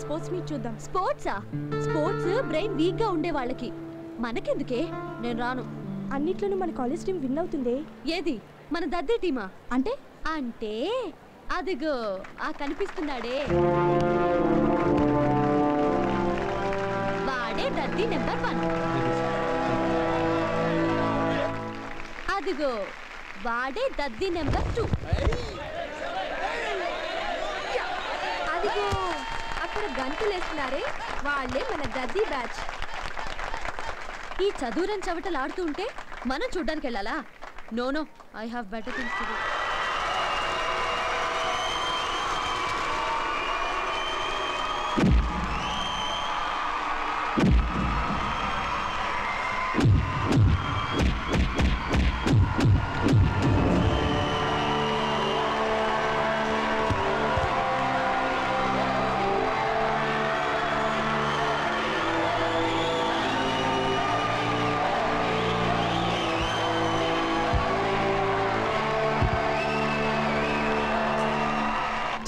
Sports meet చూద్దాం. Sports brain week గా ఉండే వాళ్ళకి, మనకెందుకే? నేను రాను. అన్నిట్లోనూ మన కాలేజ్ టీం విన్ అవుతుంది. ఏది మన దద్దే టీమా? అంటే అంటే అదిగో ఆ కనిపిస్తున్నాడే, వాడే దద్ది నెంబర్ 1. అదిగో వాడే దద్ది నెంబర్ 2. అదిగో అక్కడ గంతులేస్తున్నారే, వాళ్ళే మన దద్ది బ్యాచ్. ఈ చదువురని చవటలు ఆడుతూ ఉంటే మనం చూడ్డానికి వెళ్ళాలా? No, I have better things to do.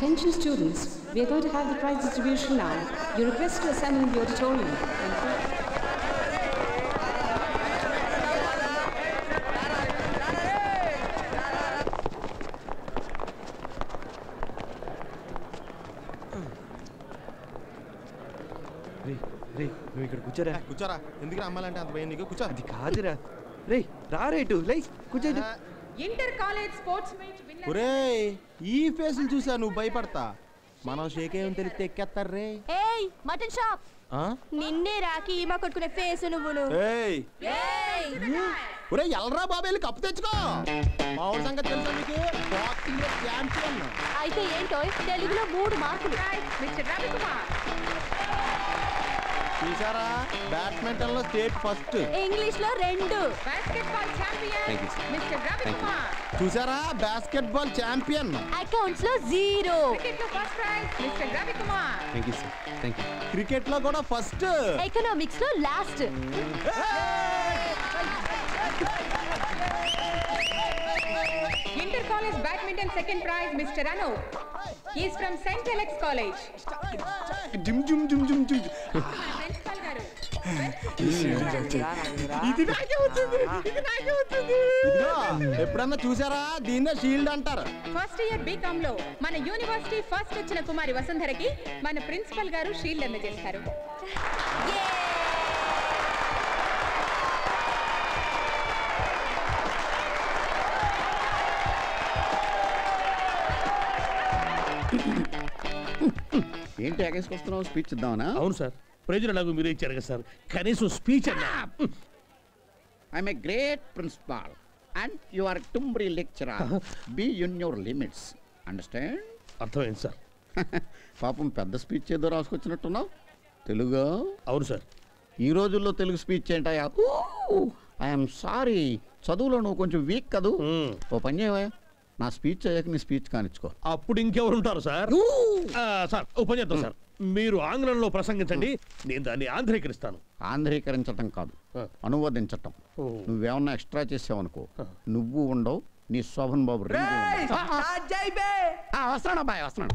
Attention students, we are going to have the prize distribution now. You are requested to assemble in the auditorium. Thank you. రే నువ్వు ఇక్కడ కూర్చోరా. కూర్చోరా. ఎందుకు అమ్మాలంటే అంత భయం నీకు? కూర్చో. అది కాదురా. రే రేటు లై కూర్చో. Inter college sports meet winner. ఒరేయ్ ఈ ఫేసులు చూసా నువ్వు భయపడతా. మనం షేక్ ఏం తెలిస్తే ఎక్కేస్తారు రే. ఏయ్ మటన్ షాప్, నిన్నే రాకి ఈమా కొట్టుకునే ఫేస్ నువ్వును. ఒరే ఎల్రా బాబేలు కప్పు తెచ్చుకో. మామిడి సంగతి తెలుసా నీకు? బాక్సింగ్ లో ఛాంపియన్. అయితే ఏంటో తెలుగులో 3 మార్కులు. మిస్టర్ రవికుమార్. చూసారా బ్యాడ్మింటన్ లో స్టేట్ ఫస్ట్, ఇంగ్లీష్ లో 2. Basketball champion mister Ravikumar. చూసారా బాస్కెట్ బాల్ ఛాంపియన్. అకౌంట్స్ లో 0. క్రికెట్ లో first prize mister Ravikumar. Thank you sir. Thank you. Cricket లో కూడా ఫస్ట్. ఎకనామిక్స్ లో last. Inter college badminton second prize mister Anu. He is from St. Alex College. Gym gym gym gym gym. Principal గారు. ఇది నాకే వచ్చింది. ఇదిగో ఎప్పుడన్నా చూసారా? దీన్నే షీల్డ్ అంటారు. ఫస్ట్ ఇయర్ బీకామ్ లో మన యూనివర్సిటీ ఫస్ట్ వచ్చిన కుమారి వసుంధరకి మన ప్రిన్సిపల్ గారు షీల్డ్ అందజేస్తారు. ఏంటి ఎగేసుకొస్తున్నావు? స్పీచ్ ఇద్దామనా? అవును సార్, ప్రజలు ఎలాగో మీరు ఇచ్చారు కదా సార్, కనీసం స్పీచ్ అన్నా. I am a great principal and you are టుంబ్రీ lecturer. Be in your limits. Understand? అర్థమైంది సార్. పాపం పెద్ద స్పీచ్ ఏదో రాసుకొచ్చినట్టున్నావు. తెలుగు? అవును సార్. ఈ రోజుల్లో తెలుగు స్పీచ్ ఏంటయా? ఐఎమ్ సారీ, చదువులో నువ్వు కొంచెం వీక్ కదూ. ఓ పని చేయవా, నా స్పీచ్ అయ్యాక నీ స్పీచ్ కానిచ్చుకో. అప్పుడు ఇంకెవరు ఉంటారు సార్? సార్ ఓ పని చేద్దాం సార్, మీరు ఆంగ్లంలో ప్రసంగించండి, నేను దాన్ని ఆంధ్రీకరిస్తాను. ఆంధ్రీకరించటం కాదు, అనువదించటం. నువ్వేమన్నా ఎక్స్ట్రా చేసావనుకో, నువ్వు ఉండవు, నీ శోభన్ బాబు వస్తున్నాడు బాయ్, వస్తున్నాడు.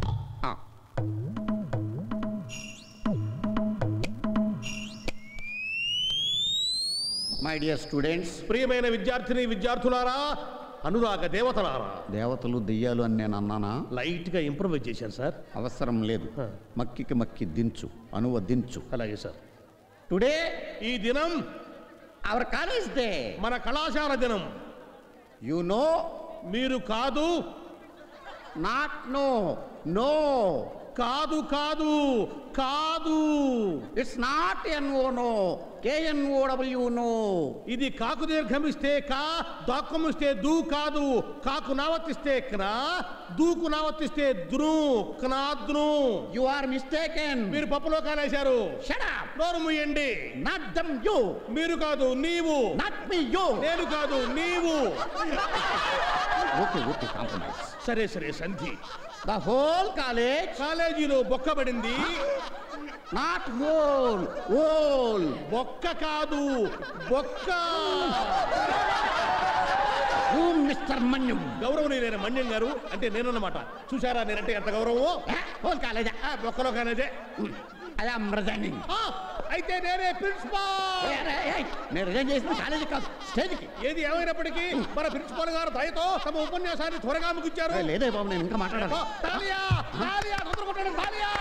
మై డియర్ స్టూడెంట్స్, ప్రియమైన విద్యార్థిని విద్యార్థులారా, అనురాగ దేవతలారా. దేవతలు దెయ్యాలు అని నేను అన్నానా? లైట్ గా ఇంప్రూవైజ్ చేశాను సార్. అవసరం లేదు, మక్కికి మక్కి దించు, అనువదించు. అలాగే సార్. టుడే ఈ దినం అవర్ కాలేజ్ డే, మన కళాశాల దినం. You know? మీరు కాదు. Not no, no. కాదు కాదు కాదు. It's not N O no, K N O W no. ఇది కాకు దీర్ఘమిస్తే కా, దాక్కుమిస్తే దూ కాదు. కాకు నావర్తిస్తే క్నా, దూకు నావర్తిస్తే ద్రు, క్నాద్రు. You are mistaken. మీరు పప్పులో కాలేశారు. Shut up. నోరు మూయండి. Not dum you. మీరు కాదు నీవు. Not me you. నేను కాదు నీవు. Okay okay, compromise. సరే సరే, సంధి. The whole college. కాలేజీలో బొక్కబడింది. Not whole, hole. బొక్క కాదు, బొక్క. You mister Manyam. గౌరవనీయులైన మన్యం గారు అంటే నేనన్నమాట. చూసారా నేనంటే ఎంత గౌరవం? హోల్ కాలేజా? ఒక్కలో కాలేజే. అలా రిజైనింగ్. అయితే నేనే ప్రిన్సిపాల్. నేను రిజైన్ చేసిన కాలేజీ కాదు, స్టేజ్కి. ఏది ఏమైనప్పటికీ మన ప్రిన్సిపాల్ గారు దయతో తమ ఉపన్యాసాన్ని త్వరగా ముగించారు. లేదే బాబు, నేను ఇంకా మాట్లాడాలి. తాలియా, తాలియా, తొందరగా కొట్టండి, తాలియా.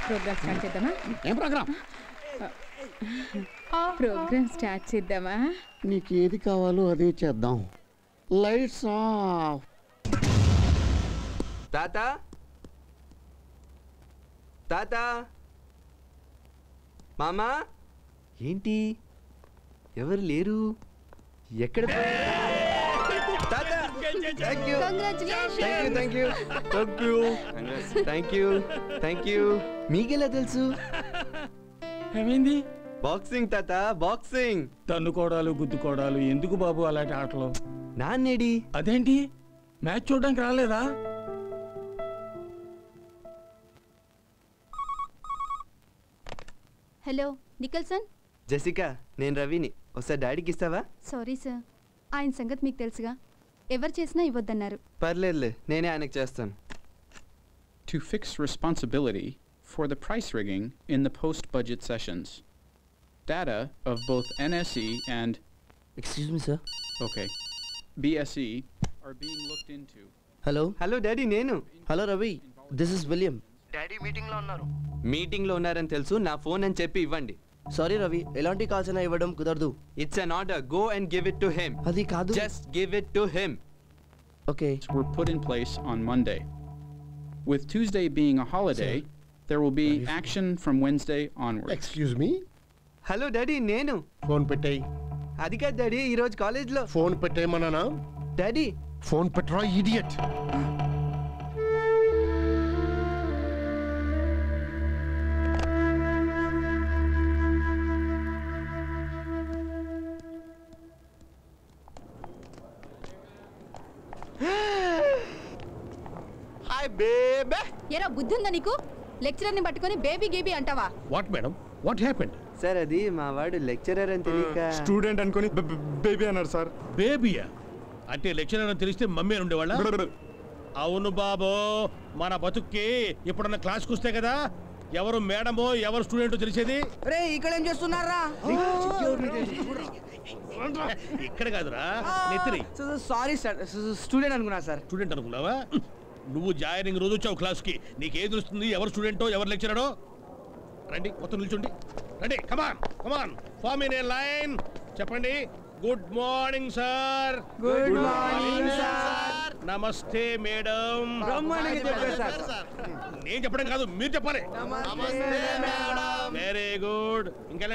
ప్రోగ్రామ్ స్టార్ట్ చేద్దామా? ఏం ప్రోగ్రామ్? ప్రోగ్రామ్ స్టార్ట్ చేద్దామా? నీకు ఏది కావాలో అదే చేద్దాం. Lights off. తాత తాత మామా ఏంటి ఎవరు లేరు? ఎక్కడ తాత? Thank you thank you thank you thank you thank you. మీకెలా తెలుసు? ఏమైంది? బాక్సింగ్ తాత, బాక్సింగ్. తన్నుకోవడాలు గుద్దుకోవడాలు ఎందుకు బాబు అలాంటి ఆటలు? నాన్నేడి? అదేంటి మ్యాచ్ చూడడానికి రాలేదా? Hello Nicholson. జెసికా, నేను రవిని. ఒకసారి డాడీకి ఇస్తావా? సారీ సార్, ఆయన సంగతి మీకు తెలుసుగా, ఎవరు చేసినా ఇవ్వద్దన్నారు. పర్లేదులే, నేనే ఆయనకు చేస్తాను. To fix responsibility for the price rigging in the post-budget sessions. Data of both NSE and Excuse me, sir. okay, BSE are being looked into. Hello. Hello daddy, నేను. Hello, Ravi. This is William. మీటింగ్లో ఉన్నారని తెలుసు, నా phone అని చెప్పి ఇవ్వండి. Sorry Ravi, ఎలాంటి calls అయినా ఇవ్వడం కుదరదు. It's an order. Go and give it to him. అది కాదు. Just give it to him. Okay. Were put in place on Monday. With Tuesday being a holiday, there will be action from Wednesday onwards. Excuse me. Hello daddy, నేను. Phone పెట్టేయ్. అది కాదు daddy, ఈరోజు కాలేజ్లో. Phone పెట్టేయమన్నానా? Daddy phone పెట్టరా idiot. Hi బేబే. ఎరా బుద్ధి ఉందా నీకు? లెక్చరర్ని పట్టుకొని బేబీ గేబీ అంటావా? What madam, what happened? Sir, అది మా వాడు లెక్చరర్ అని తెలియక స్టూడెంట్ అనుకొని బేబీ అన్నారు సార్. బేబీయా? అంటే లెక్చరర్ అని తెలిస్తే మమ్మీ అని ఉండేవాళ్ళ? అవును బాబో, మన బతుక్కి ఇప్పుడున్న క్లాస్కి వస్తే కదా ఎవరు మేడమో ఎవరు స్టూడెంటో తెలిసేది. రే ఇక్కడ ఏం చేస్తున్నారా? ఇక్కడ కాదురా, నెత్తిరి. సారీ సార్, స్టూడెంట్ అనుకున్నా సార్. స్టూడెంట్ అనుకున్నావా? నువ్వు జాయినింగ్ రోజు వచ్చావు క్లాస్కి, నీకేం తెలుస్తుంది ఎవరు స్టూడెంటో ఎవరు లెక్చరరో? రండి, మొత్తం నిల్చోండి, రండి. కమాన్ కమాన్, ఫార్మ్ ఇన్ ఏ లైన్. చెప్పండి. Good morning sir. Good morning sir. నమస్తే మేడం. నేను చెప్పడం కాదు, మీరు చెప్పాలి. Very good. ఇంకా